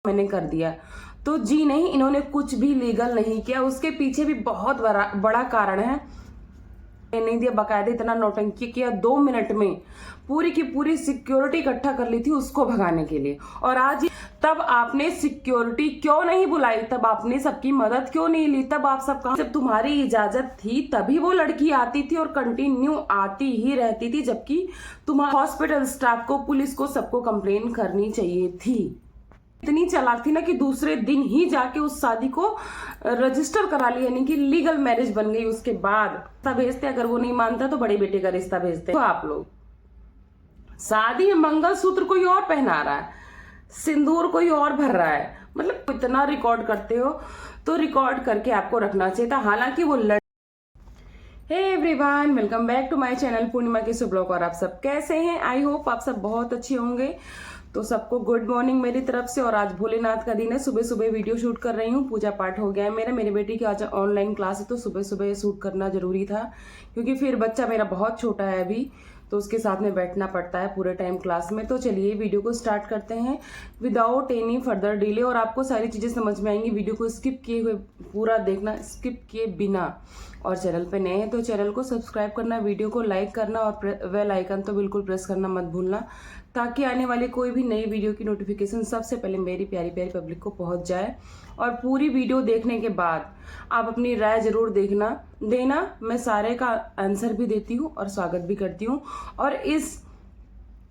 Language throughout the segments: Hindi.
मैंने कर दिया। तो जी नहीं, इन्होंने कुछ भी लीगल नहीं किया, उसके पीछे भी बहुत बड़ा कारण है। नहीं दिया, बकायदा इतना नौटंकी किया, 2 मिनट में पूरी की पूरी सिक्योरिटी इकट्ठा कर ली थी उसको भगाने के लिए। और आज तब आपने सिक्योरिटी क्यों नहीं बुलाई, तब आपने सबकी मदद क्यों नहीं ली, तब आप सब कहा, जब तुम्हारी इजाजत थी तभी वो लड़की आती थी और कंटिन्यू आती ही रहती थी, जबकि तुम्हारे हॉस्पिटल स्टाफ को, पुलिस को, सबको कंप्लेन करनी चाहिए थी। इतनी चालाक थी ना कि दूसरे दिन ही जाके उस शादी को रजिस्टर करा लिया, यानी कि लीगल मैरिज बन गई। उसके बाद रिश्ता भेजते, अगर वो नहीं मानता तो बड़े बेटे का रिश्ता भेजते। तो आप लोग शादी में मंगलसूत्र कोई और पहना रहा है, सिंदूर कोई और भर रहा है, मतलब इतना रिकॉर्ड करते हो तो रिकॉर्ड करके आपको रखना चाहिए था। हालांकि वो hey everyone, welcome back to my channel Purnima के ब्लॉग। और आप सब कैसे हैं? आई होप आप सब बहुत अच्छे होंगे। तो सबको गुड मॉर्निंग मेरी तरफ से। और आज भोलेनाथ का दिन है, सुबह सुबह वीडियो शूट कर रही हूँ। पूजा पाठ हो गया है मेरे बेटी की आज ऑनलाइन क्लास है, तो सुबह सुबह शूट करना जरूरी था, क्योंकि फिर बच्चा मेरा बहुत छोटा है अभी, तो उसके साथ में बैठना पड़ता है पूरे टाइम क्लास में। तो चलिए वीडियो को स्टार्ट करते हैं विदाउट एनी फर्दर डिले। और आपको सारी चीज़ें समझ में आएंगी, वीडियो को स्किप किए हुए पूरा देखना, स्किप किए बिना। और चैनल पे नए हैं तो चैनल को सब्सक्राइब करना, वीडियो को लाइक करना और बेल आइकन तो बिल्कुल प्रेस करना मत भूलना, ताकि आने वाली कोई भी नई वीडियो की नोटिफिकेशन सबसे पहले मेरी प्यारी प्यारी पब्लिक को पहुंच जाए। और पूरी वीडियो देखने के बाद आप अपनी राय जरूर देना। मैं सारे का आंसर भी देती हूँ और स्वागत भी करती हूँ। और इस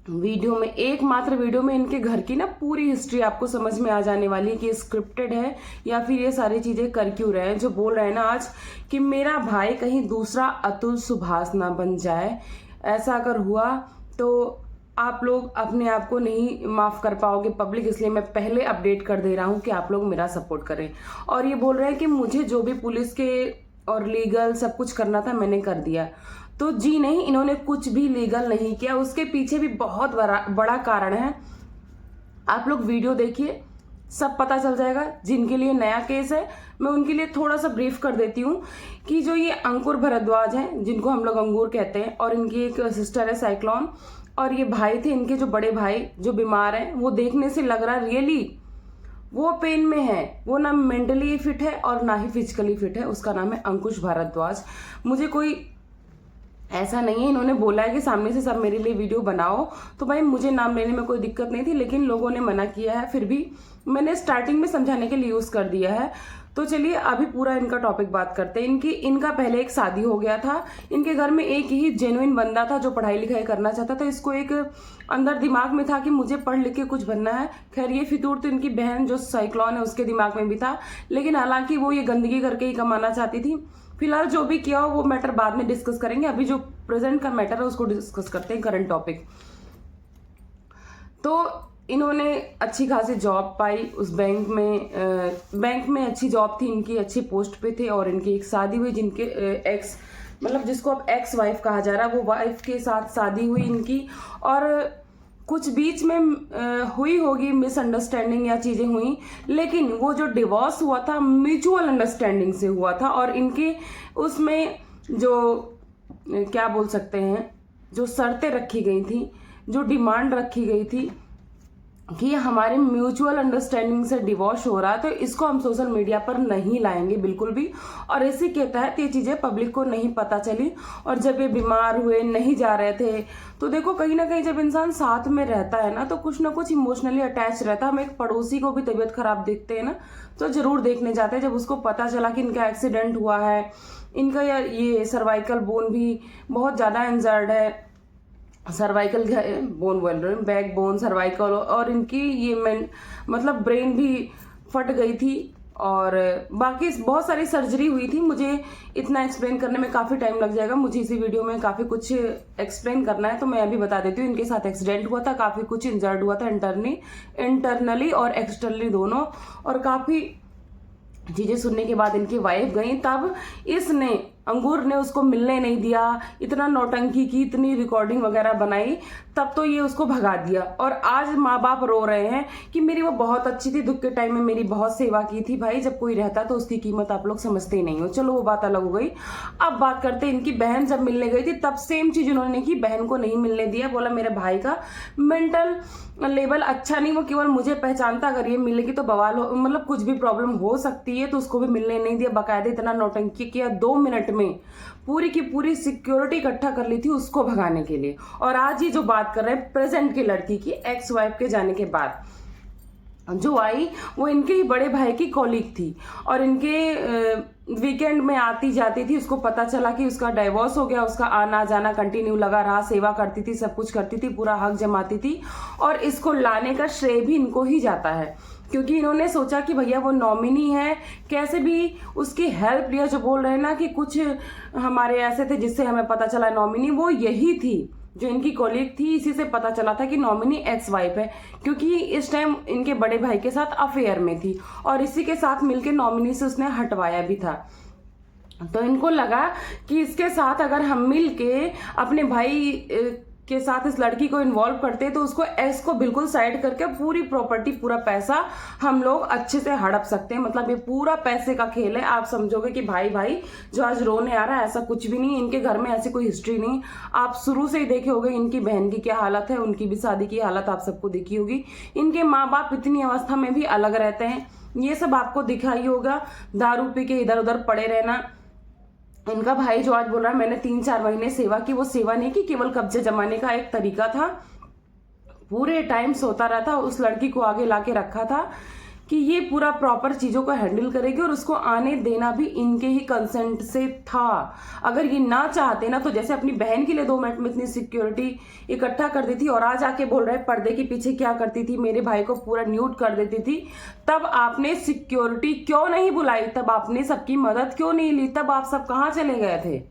वीडियो में, एकमात्र वीडियो में, इनके घर की ना पूरी हिस्ट्री आपको समझ में आ जाने वाली है कि स्क्रिप्टेड है या फिर ये सारी चीजें कर क्यों रहे हैं। जो बोल रहे हैं ना आज कि मेरा भाई कहीं दूसरा अतुल सुभाष ना बन जाए, ऐसा अगर हुआ तो आप लोग अपने आप को नहीं माफ कर पाओगे पब्लिक, इसलिए मैं पहले अपडेट कर दे रहा हूं कि आप लोग मेरा सपोर्ट करें। और ये बोल रहे हैं कि मुझे जो भी पुलिस के और लीगल सब कुछ करना था मैंने कर दिया। तो जी नहीं, इन्होंने कुछ भी लीगल नहीं किया, उसके पीछे भी बहुत बड़ा कारण है। आप लोग वीडियो देखिए, सब पता चल जाएगा। जिनके लिए नया केस है मैं उनके लिए थोड़ा सा ब्रीफ कर देती हूँ कि जो ये अंकुर भारद्वाज हैं, जिनको हम लोग अंगूर कहते हैं, और इनकी एक सिस्टर है साइक्लोन, और ये भाई थे इनके जो बड़े भाई जो बीमार हैं, वो देखने से लग रहा है रियली वो पेन में है। वो ना मेंटली फिट है और ना ही फिजिकली फिट है। उसका नाम है अंकुश भारद्वाज। मुझे कोई ऐसा नहीं है, इन्होंने बोला है कि सामने से सब मेरे लिए वीडियो बनाओ, तो भाई मुझे नाम लेने में कोई दिक्कत नहीं थी, लेकिन लोगों ने मना किया है, फिर भी मैंने स्टार्टिंग में समझाने के लिए यूज कर दिया है। तो चलिए अभी पूरा इनका टॉपिक बात करते हैं। इनका पहले एक शादी हो गया था। इनके घर में एक ही जेन्युइन बंदा था जो पढ़ाई लिखाई करना चाहता था। इसको एक अंदर दिमाग में था कि मुझे पढ़ लिख के कुछ बनना है। खैर ये फितूर तो इनकी बहन जो साइक्लोन है उसके दिमाग में भी था, लेकिन हालांकि वो ये गंदगी करके ही कमाना चाहती थी। फिलहाल जो भी किया हो वो मैटर बाद में डिस्कस करेंगे, अभी जो प्रेजेंट का मैटर है उसको डिस्कस करते हैं, करंट टॉपिक। तो इन्होंने अच्छी खासी जॉब पाई उस बैंक में अच्छी जॉब थी इनकी, अच्छी पोस्ट पे थे। और इनकी एक शादी हुई, जिनके एक्स, मतलब जिसको अब एक्स वाइफ कहा जा रहा है, वो वाइफ के साथ शादी हुई इनकी। और कुछ बीच में हुई होगी मिसअंडरस्टैंडिंग या चीजें हुई, लेकिन वो जो डिवोर्स हुआ था म्यूचुअल अंडरस्टैंडिंग से हुआ था। और इनके उसमें जो क्या बोल सकते हैं, जो शर्तें रखी गई थी, जो डिमांड रखी गई थी कि हमारे म्यूचुअल अंडरस्टैंडिंग से डिवोर्स हो रहा है, तो इसको हम सोशल मीडिया पर नहीं लाएंगे बिल्कुल भी। और इसी के तहत ये चीजें पब्लिक को नहीं पता चली। और जब ये बीमार हुए, नहीं जा रहे थे, तो देखो कहीं ना कहीं जब इंसान साथ में रहता है ना, तो कुछ ना कुछ इमोशनली अटैच रहता है। हम एक पड़ोसी को भी तबीयत खराब देखते हैं ना, तो जरूर देखने जाते हैं। जब उसको पता चला कि इनका एक्सीडेंट हुआ है, इनका ये सर्वाइकल बोन भी बहुत ज्यादा इंजर्ड है, सर्वाइकल बोन बोल रहे हैं, बैक बोन, सर्वाइकल, और इनकी ये मतलब ब्रेन भी फट गई थी। और बाकी बहुत सारी सर्जरी हुई थी। मुझे इतना एक्सप्लेन करने में काफी टाइम लग जाएगा, मुझे इसी वीडियो में काफी कुछ एक्सप्लेन करना है, तो मैं अभी बता देती हूँ। इनके साथ एक्सीडेंट हुआ था, काफी कुछ इंजर्ड हुआ था इंटरनली और एक्सटर्नली दोनों। और काफी चीजें सुनने के बाद इनकी वाइफ गई, तब इसने अंगूर ने उसको मिलने नहीं दिया, इतना नौटंकी की, इतनी रिकॉर्डिंग वगैरह बनाई, तब तो ये उसको भगा दिया। और आज माँ बाप रो रहे हैं कि मेरी वो बहुत अच्छी थी, दुख के टाइम में मेरी बहुत सेवा की थी। भाई जब कोई रहता तो उसकी कीमत आप लोग समझते ही नहीं हो। चलो वो बात अलग हो गई। अब बात करते हैं इनकी बहन जब मिलने गई थी तब सेम चीज उन्होंने की, बहन को नहीं मिलने दिया। बोला मेरे भाई का मेंटल लेवल अच्छा नहीं, वो केवल मुझे पहचानता, अगर ये मिलेगी तो बवाल हो, मतलब कुछ भी प्रॉब्लम हो सकती है, तो उसको भी मिलने नहीं दिया। बाकायदा इतना नौटंकी किया, 2 मिनट में पूरी की पूरी सिक्योरिटी इकट्ठा कर ली थी उसको भगाने के लिए। और आज ये जो बात कर रहे हैं प्रेजेंट की लड़की की, एक्स वाइफ के जाने के बाद जो आई वो इनके ही बड़े भाई की कॉलीग थी और इनके वीकेंड में आती जाती थी। उसको पता चला कि उसका डाइवोर्स हो गया, उसका आना जाना कंटिन्यू लगा रहा, सेवा करती थी, सब कुछ करती थी, पूरा हक जमाती थी। और इसको लाने का श्रेय भी इनको ही जाता है, क्योंकि इन्होंने सोचा कि भैया वो नॉमिनी है, कैसे भी उसकी हेल्प लिया। जो बोल रहे हैं ना कि कुछ हमारे ऐसे थे जिससे हमें पता चला नॉमिनी वो यही थी, जो इनकी कॉलीग थी। इसी से पता चला था कि नॉमिनी एक्स वाइफ है, क्योंकि इस टाइम इनके बड़े भाई के साथ अफेयर में थी और इसी के साथ मिलके नॉमिनी से उसने हटवाया भी था। तो इनको लगा कि इसके साथ अगर हम मिलके अपने भाई के साथ इस लड़की को इन्वॉल्व करते तो उसको एक्स को बिल्कुल साइड करके पूरी प्रॉपर्टी, पूरा पैसा हम लोग अच्छे से हड़प सकते हैं। मतलब ये पूरा पैसे का खेल है। आप समझोगे कि भाई भाई जो आज रोने आ रहा है, ऐसा कुछ भी नहीं। इनके घर में ऐसी कोई हिस्ट्री नहीं। आप शुरू से ही देखे होंगे इनकी बहन की क्या हालत है, उनकी भी शादी की हालत आप सबको दिखी होगी। इनके माँ बाप इतनी अवस्था में भी अलग रहते हैं, ये सब आपको दिखाई होगा। दारू पी के इधर उधर पड़े रहना। इनका भाई जो आज बोल रहा है मैंने 3-4 महीने सेवा की, वो सेवा नहीं की, केवल कब्जे जमाने का एक तरीका था। पूरे टाइम सोता रहता, उस लड़की को आगे लाके रखा था कि ये पूरा प्रॉपर चीजों को हैंडल करेगी और उसको आने देना भी इनके ही कंसेंट से था। अगर ये ना चाहते ना तो जैसे अपनी बहन के लिए 2 मिनट में इतनी सिक्योरिटी इकट्ठा कर दी थी और आज आके बोल रहे पर्दे के पीछे क्या करती थी, मेरे भाई को पूरा न्यूड कर देती थी। तब आपने सिक्योरिटी क्यों नहीं बुलाई? तब आपने सबकी मदद क्यों नहीं ली? तब आप सब कहाँ चले गए थे?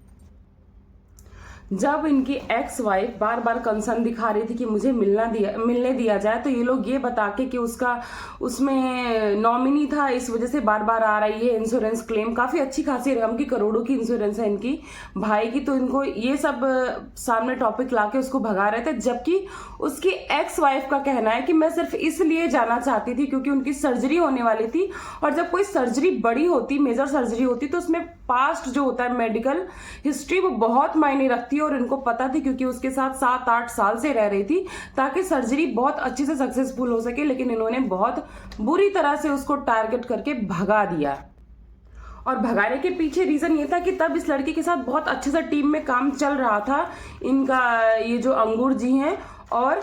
जब इनकी एक्स वाइफ बार बार कंसर्न दिखा रही थी कि मुझे मिलने दिया जाए, तो ये लोग ये बता के कि उसका उसमें नॉमिनी था, इस वजह से बार बार आ रही है इंश्योरेंस क्लेम, काफी अच्छी खासी रकम की, करोड़ों की इंश्योरेंस है इनकी भाई की। तो इनको ये सब सामने टॉपिक लाके उसको भगा रहे थे। जबकि उसकी एक्स वाइफ का कहना है कि मैं सिर्फ इसलिए जाना चाहती थी क्योंकि उनकी सर्जरी होने वाली थी। और जब कोई सर्जरी बड़ी होती, मेजर सर्जरी होती, तो उसमें पास्ट जो होता है मेडिकल हिस्ट्री वो बहुत मायने रखती है। और इनको पता थी क्योंकि उसके साथ 7-8 साल से रह रही थी, ताकि सर्जरी बहुत अच्छे से सक्सेसफुल हो सके। लेकिन इन्होंने बहुत बुरी तरह से उसको टारगेट करके भगा दिया। और भगाने के पीछे रीजन ये था कि तब इस लड़की के साथ बहुत अच्छे से टीम में काम चल रहा था इनका, ये जो अंगूर जी हैं और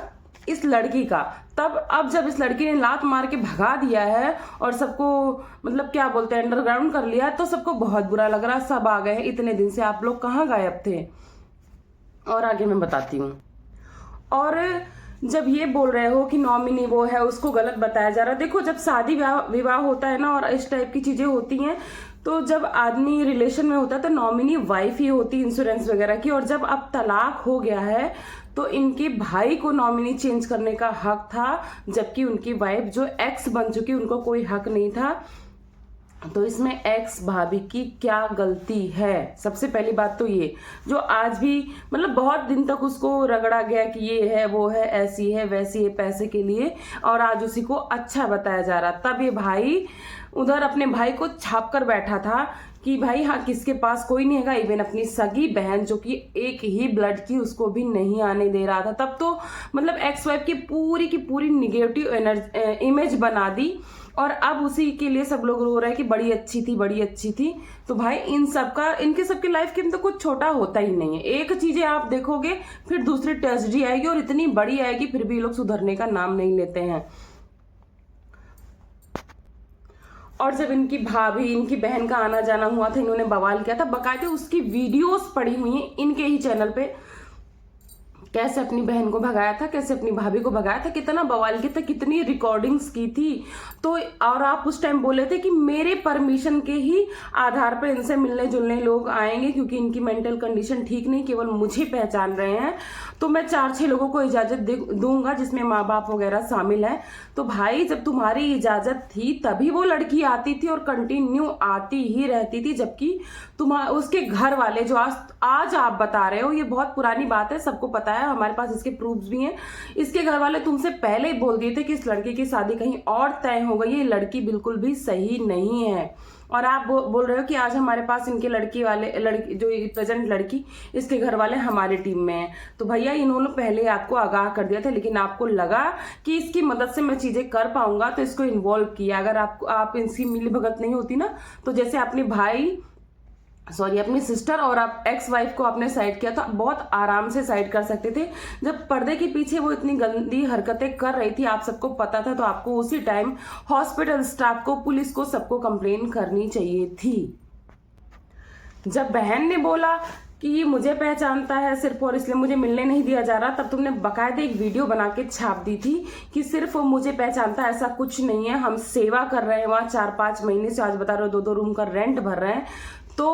इस लड़की का। तब अब जब इस लड़की ने लात मार के भगा दिया है और सबको मतलब क्या बोलते हैं अंडरग्राउंड कर लिया, तो सबको बहुत बुरा लग रहा। सब आ गए हैं, इतने दिन से आप लोग कहाँ गायब थे? और आगे मैं बताती हूँ। और जब ये बोल रहे हो कि नॉमिनी वो है, उसको गलत बताया जा रहा है। देखो जब शादी विवाह होता है ना और इस टाइप की चीजें होती हैं, तो जब आदमी रिलेशन में होता है तो नॉमिनी वाइफ ही होती इंश्योरेंस वगैरह की। और जब अब तलाक हो गया है तो इनके भाई को नॉमिनी चेंज करने का हक था, जबकि उनकी वाइफ जो एक्स बन चुकी उनको कोई हक नहीं था। तो इसमें एक्स भाभी की क्या गलती है? सबसे पहली बात तो ये, जो आज भी मतलब बहुत दिन तक उसको रगड़ा गया कि ये है वो है, ऐसी है वैसी है पैसे के लिए, और आज उसी को अच्छा बताया जा रहा। तब ये भाई उधर अपने भाई को छाप कर बैठा था कि भाई हाँ किसके पास कोई नहीं है। इवन अपनी सगी बहन जो कि एक ही ब्लड की, उसको भी नहीं आने दे रहा था। तब तो मतलब एक्स वाइफ की पूरी निगेटिव इमेज बना दी। और अब उसी के लिए सब लोग रो रहे हैं कि बड़ी अच्छी थी, बड़ी अच्छी थी। तो भाई इनके सबके लाइफ के अंदर कुछ छोटा होता ही नहीं है। एक चीजें आप देखोगे फिर दूसरी ट्रेजेडी आएगी और इतनी बड़ी आएगी, फिर भी ये लोग सुधरने का नाम नहीं लेते हैं। और जब इनकी भाभी, इनकी बहन का आना जाना हुआ था, इन्होंने बवाल किया था, बकायदे उसकी वीडियोस पड़ी हुई हैं इनके ही चैनल पे। कैसे अपनी बहन को भगाया था, कैसे अपनी भाभी को भगाया था, कितना बवाल की था, कितनी रिकॉर्डिंग्स की थी। तो और आप उस टाइम बोले थे कि मेरे परमिशन के ही आधार पर इनसे मिलने जुलने लोग आएंगे, क्योंकि इनकी मेंटल कंडीशन ठीक नहीं, केवल मुझे पहचान रहे हैं, तो मैं 4-6 लोगों को इजाजत दूंगा जिसमें माँ बाप वगैरह शामिल है। तो भाई जब तुम्हारी इजाजत थी तभी वो लड़की आती थी और कंटिन्यू आती ही रहती थी, जबकि उसके घर वाले जो आज आप बता रहे हो, ये बहुत पुरानी बात है, सबको पता है, हमारे पास इसके प्रूफ्स भी हैं। इसके घर वाले तुमसे पहले ही बोल दिए थे कि इस लड़के की शादी कहीं और तय हो गई है, ये लड़की बिल्कुल भी सही नहीं है। और आप बोल रहे हो कि आज हमारे पास इनके लड़की जो प्रेजेंट लड़की, इसके घर वाले हमारी टीम में है। तो भैया इन्होंने पहले आपको आगाह कर दिया था, लेकिन आपको लगा कि इसकी मदद से मैं चीजें कर पाऊंगा तो इसको इन्वॉल्व किया। अगर आप इसकी मिली भगत नहीं होती ना, तो जैसे अपनी सिस्टर और आप एक्स वाइफ को आपने साइड किया था, बहुत आराम से साइड कर सकते थे। जब पर्दे के पीछे वो इतनी गंदी हरकतें कर रही थी, आप सबको पता था, तो आपको उसी टाइम हॉस्पिटल स्टाफ को, पुलिस को, सबको कंप्लेन करनी चाहिए थी। जब बहन ने बोला कि ये मुझे पहचानता है सिर्फ और इसलिए मुझे मिलने नहीं दिया जा रहा, तब तुमने बकायदे एक वीडियो बना के छाप दी थी कि सिर्फ मुझे पहचानता है, ऐसा कुछ नहीं है, हम सेवा कर रहे हैं वहां 4-5 महीने से, आज बता रहे हो 2-2 रूम का रेंट भर रहे हैं। तो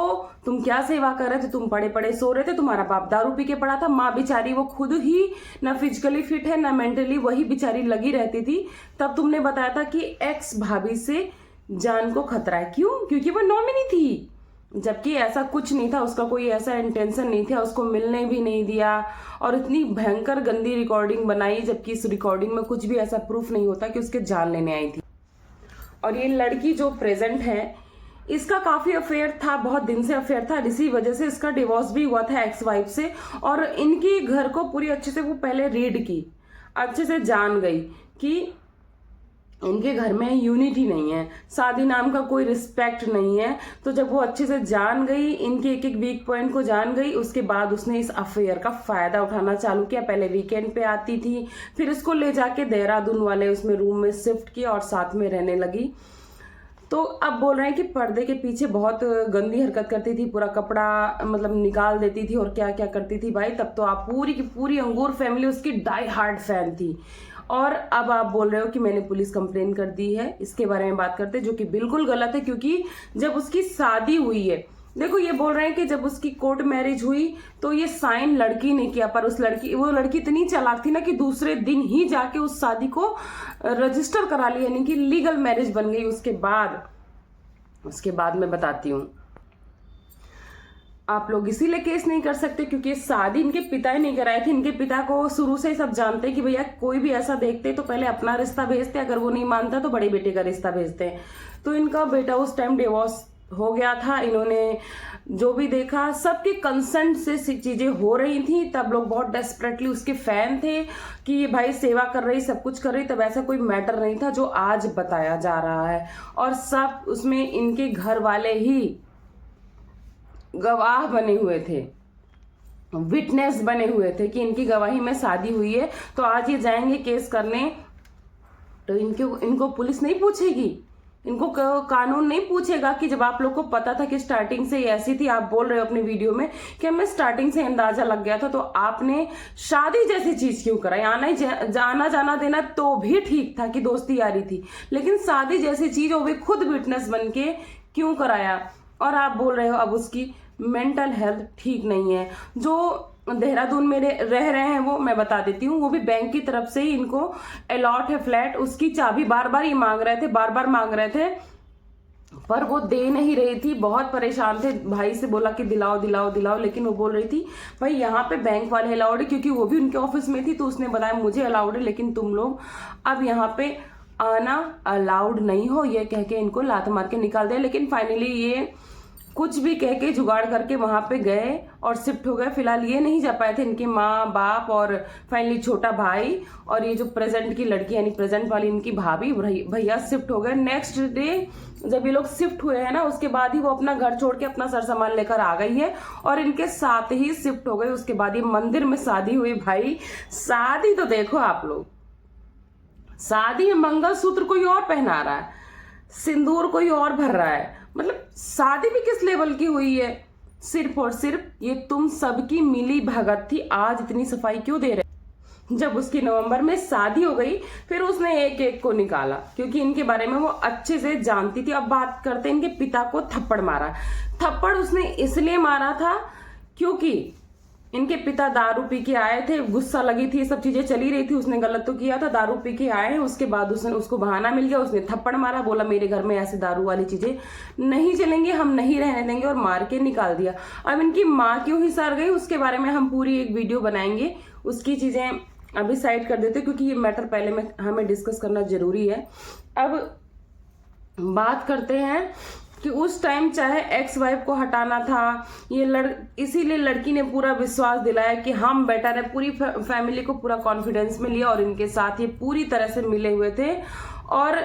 तुम क्या सेवा कर रहे थे? तुम पड़े पड़े सो रहे थे, तुम्हारा बाप दारू पी के पड़ा था, माँ बेचारी वो खुद ही ना फिजिकली फिट है ना मेंटली, वही बेचारी लगी रहती थी। तब तुमने बताया था कि एक्स भाभी से जान को खतरा है। क्यों? क्योंकि वो नॉमिनी थी, जबकि ऐसा कुछ नहीं था, उसका कोई ऐसा इंटेंशन नहीं था, उसको मिलने भी नहीं दिया, और इतनी भयंकर गंदी रिकॉर्डिंग बनाई, जबकि इस रिकॉर्डिंग में कुछ भी ऐसा प्रूफ नहीं होता कि उसके जान लेने आई थी। और ये लड़की जो प्रेजेंट है, इसका काफी अफेयर था, बहुत दिन से अफेयर था, इसी वजह से इसका डिवोर्स भी हुआ था एक्स वाइफ से। और इनकी घर को पूरी अच्छे से वो पहले रीड की, अच्छे से जान गई कि इनके घर में यूनिटी नहीं है, शादी नाम का कोई रिस्पेक्ट नहीं है। तो जब वो अच्छे से जान गई, इनके एक एक वीक पॉइंट को जान गई, उसके बाद उसने इस अफेयर का फायदा उठाना चालू किया। पहले वीकेंड पे आती थी, फिर इसको ले जाके देहरादून वाले उसमें रूम में शिफ्ट किया और साथ में रहने लगी। तो अब बोल रहे हैं कि पर्दे के पीछे बहुत गंदी हरकत करती थी, पूरा कपड़ा मतलब निकाल देती थी और क्या क्या करती थी। भाई तब तो आप पूरी की पूरी अंगूर फैमिली उसकी डाई हार्ड फैन थी, और अब आप बोल रहे हो कि मैंने पुलिस कंप्लेन कर दी है। इसके बारे में बात करते, जो कि बिल्कुल गलत है, क्योंकि जब उसकी शादी हुई है, देखो ये बोल रहे हैं कि जब उसकी कोर्ट मैरिज हुई तो ये साइन लड़की ने किया, पर वो लड़की इतनी चालाक थी ना कि दूसरे दिन ही जाके उस शादी को रजिस्टर करा लिया, यानी कि लीगल मैरिज बन गई। उसके बाद मैं बताती हूँ। आप लोग इसीलिए केस नहीं कर सकते क्योंकि शादी इनके पिता ही नहीं कराए थे। इनके पिता को शुरू से ही सब जानते कि भैया कोई भी ऐसा देखते तो पहले अपना रिश्ता भेजते, अगर वो नहीं मानता तो बड़े बेटे का रिश्ता भेजते हैं। तो इनका बेटा उस टाइम डिवोर्स हो गया था। इन्होंने जो भी देखा सबके कंसेंट से चीजें हो रही थी। तब लोग बहुत डेस्परेटली उसके फैन थे कि ये भाई सेवा कर रही, सब कुछ कर रही। तब ऐसा कोई मैटर नहीं था जो आज बताया जा रहा है, और सब उसमें इनके घर वाले ही गवाह बने हुए थे, विटनेस बने हुए थे कि इनकी गवाही में शादी हुई है। तो आज ये जाएंगे केस करने, तो इनको पुलिस नहीं पूछेगी, इनको कानून नहीं पूछेगा कि जब आप लोग को पता था कि स्टार्टिंग से ऐसी थी। आप बोल रहे हो अपने वीडियो में कि हमें स्टार्टिंग से अंदाजा लग गया था, तो आपने शादी जैसी चीज क्यों कराई? आना जाना देना तो भी ठीक था कि दोस्ती यारी थी, लेकिन शादी जैसी चीज वो भी खुद विटनेस बन के क्यों कराया? और आप बोल रहे हो अब उसकी मेंटल हेल्थ ठीक नहीं है। जो देहरादून में रह रहे हैं वो मैं बता देती हूँ, वो भी बैंक की तरफ से ही इनको अलॉट है फ्लैट। उसकी चाबी बार बार ही मांग रहे थे, पर वो दे नहीं रही थी। बहुत परेशान थे, भाई से बोला कि दिलाओ दिलाओ दिलाओ, लेकिन वो बोल रही थी भाई यहाँ पे बैंक वाले अलाउड है, क्योंकि वो भी उनके ऑफिस में थी। तो उसने बताया मुझे अलाउड है, लेकिन तुम लोग अब यहाँ पे आना अलाउड नहीं हो, ये कह के इनको लात मार के निकाल दिया। लेकिन फाइनली ये कुछ भी कह के जुगाड़ करके वहां पे गए और शिफ्ट हो गए। फिलहाल ये नहीं जा पाए थे, इनके माँ बाप और फाइनली छोटा भाई और ये जो प्रेजेंट की लड़की यानी प्रेजेंट वाली इनकी भाभी भैया शिफ्ट हो गए। नेक्स्ट डे जब ये लोग शिफ्ट हुए हैं ना, उसके बाद ही वो अपना घर छोड़ के अपना सर सामान लेकर आ गई है और इनके साथ ही शिफ्ट हो गए। उसके बाद ये मंदिर में शादी हुई। भाई शादी तो देखो आप लोग, शादी में मंगलसूत्र कोई और पहना रहा है, सिंदूर कोई और भर रहा है, मतलब शादी भी किस लेवल की हुई है। सिर्फ और सिर्फ ये तुम सबकी मिली भगत थी। आज इतनी सफाई क्यों दे रहे? जब उसकी नवंबर में शादी हो गई फिर उसने एक एक को निकाला, क्योंकि इनके बारे में वो अच्छे से जानती थी। अब बात करते हैं इनके पिता को थप्पड़ मारा। थप्पड़ उसने इसलिए मारा था क्योंकि इनके पिता दारू पी के आए थे, गुस्सा लगी थी, ये सब चीजें चली रही थी, उसने गलत तो किया था, दारू पी के आए हैं, उसके बाद उसको बहाना मिल गया, उसने थप्पड़ मारा, बोला मेरे घर में ऐसे दारू वाली चीजें नहीं चलेंगी, हम नहीं रहने देंगे, और मार के निकाल दिया। अब इनकी माँ क्यों ही सड़ गई उसके बारे में हम पूरी एक वीडियो बनाएंगे, उसकी चीजें अभी साइड कर देते क्योंकि ये मैटर पहले में हमें डिस्कस करना जरूरी है। अब बात करते हैं कि उस टाइम चाहे एक्स वाइफ को हटाना था, इसीलिए लड़की ने पूरा विश्वास दिलाया कि हम बेटर है, पूरी फैमिली को पूरा कॉन्फिडेंस में लिया और इनके साथ ये पूरी तरह से मिले हुए थे। और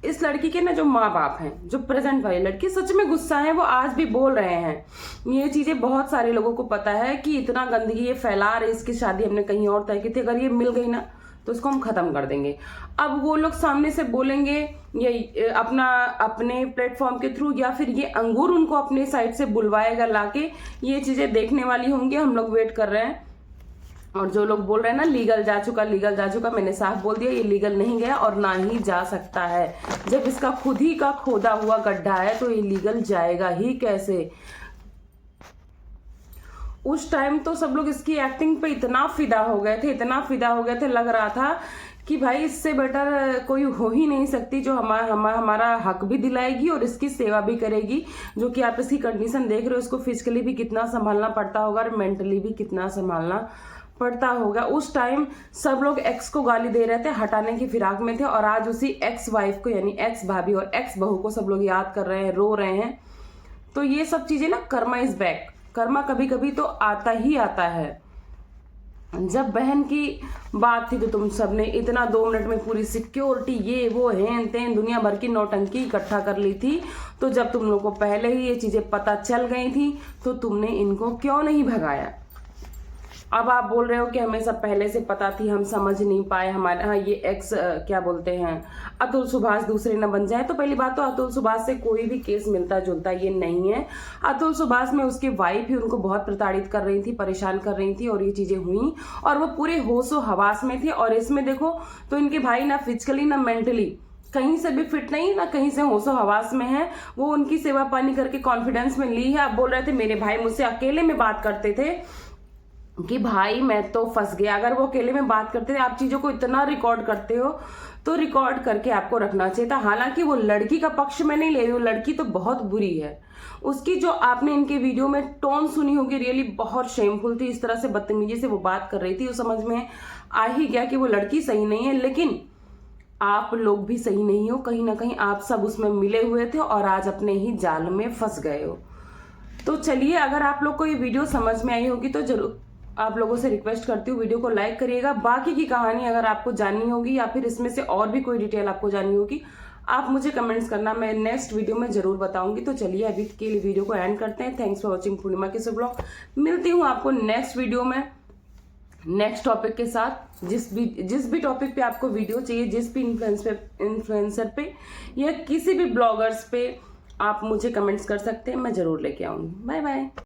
इस लड़की के ना जो माँ बाप हैं, जो प्रेजेंट वाली लड़की सच में गुस्सा है, वो आज भी बोल रहे हैं। ये चीजें बहुत सारे लोगों को पता है कि इतना गंदगी ये फैला रहे, इसकी शादी हमने कहीं और तय की थी, अगर ये मिल गई ना तो इसको हम खत्म कर देंगे। अब वो लोग सामने से बोलेंगे ये अपने प्लेटफॉर्म के थ्रू, या फिर ये अंगूर उनको अपने साइड से बुलवाएगा लाके, ये चीजें देखने वाली होंगी। हम लोग वेट कर रहे हैं। और जो लोग बोल रहे हैं ना लीगल जा चुका, मैंने साफ बोल दिया ये लीगल नहीं गया और ना ही जा सकता है। जब इसका खुद ही का खोदा हुआ गड्ढा है तो ये लीगल जाएगा ही कैसे? उस टाइम तो सब लोग इसकी एक्टिंग पे इतना फिदा हो गए थे, लग रहा था कि भाई इससे बेटर कोई हो ही नहीं सकती, जो हमारा हक भी दिलाएगी और इसकी सेवा भी करेगी। जो कि आप इसकी कंडीशन देख रहे हो, इसको फिजिकली भी कितना संभालना पड़ता होगा और मेंटली भी कितना संभालना पड़ता होगा। उस टाइम सब लोग एक्स को गाली दे रहे थे, हटाने की फिराक में थे, और आज उसी एक्स वाइफ को यानी एक्स भाभी और एक्स बहू को सब लोग याद कर रहे हैं, रो रहे हैं। तो ये सब चीजें ना, कर्मा इज बैक, कर्मा कभी कभी तो आता ही आता है। जब बहन की बात थी तो तुम सबने इतना 2 मिनट में पूरी सिक्योरिटी, ये वो हेन तेन दुनिया भर की नौटंकी इकट्ठा कर ली थी। तो जब तुम लोगों को पहले ही ये चीजें पता चल गई थी तो तुमने इनको क्यों नहीं भगाया? अब आप बोल रहे हो कि हमें सब पहले से पता थी, हम समझ नहीं पाए, हमारे हाँ ये एक्स क्या बोलते हैं अतुल सुभाष दूसरे न बन जाए। तो पहली बात तो अतुल सुभाष से कोई भी केस मिलता जुलता ये नहीं है। अतुल सुभाष में उसकी वाइफ ही उनको बहुत प्रताड़ित कर रही थी, परेशान कर रही थी, और ये चीजें हुई और वो पूरे होशो हवास में थे। और इसमें देखो तो इनके भाई ना फिजिकली ना मेंटली कहीं से भी फिट नहीं, ना कहीं से होशो हवास में है। वो उनकी सेवा पानी करके कॉन्फिडेंस में ली है। आप बोल रहे थे मेरे भाई मुझसे अकेले में बात करते थे कि भाई मैं तो फंस गया। अगर वो अकेले में बात करते थे, आप चीजों को इतना रिकॉर्ड करते हो तो रिकॉर्ड करके आपको रखना चाहिए था। हालांकि वो लड़की का पक्ष में नहीं ले रही हूँ, लड़की तो बहुत बुरी है। उसकी जो आपने इनके वीडियो में टोन सुनी होगी, रियली बहुत शेमफुल थी। इस तरह से बदतमीजी से वो बात कर रही थी, वो समझ में आ ही गया कि वो लड़की सही नहीं है। लेकिन आप लोग भी सही नहीं हो, कहीं ना कहीं आप सब उसमें मिले हुए थे और आज अपने ही जाल में फंस गए हो। तो चलिए, अगर आप लोग को ये वीडियो समझ में आई होगी तो जरूर आप लोगों से रिक्वेस्ट करती हूँ वीडियो को लाइक करिएगा। बाकी की कहानी अगर आपको जाननी होगी या फिर इसमें से और भी कोई डिटेल आपको जाननी होगी, आप मुझे कमेंट्स करना, मैं नेक्स्ट वीडियो में जरूर बताऊंगी। तो चलिए अभी के लिए वीडियो को एंड करते हैं। थैंक्स फॉर वॉचिंग पूर्णिमा के ब्लॉग। मिलती हूँ आपको नेक्स्ट वीडियो में नेक्स्ट टॉपिक के साथ। जिस भी टॉपिक पे आपको वीडियो चाहिए, जिस भी इन्फ्लुएंसर पे या किसी भी ब्लॉगर्स पे आप मुझे कमेंट्स कर सकते हैं, मैं जरूर लेके आऊंगी। Bye bye.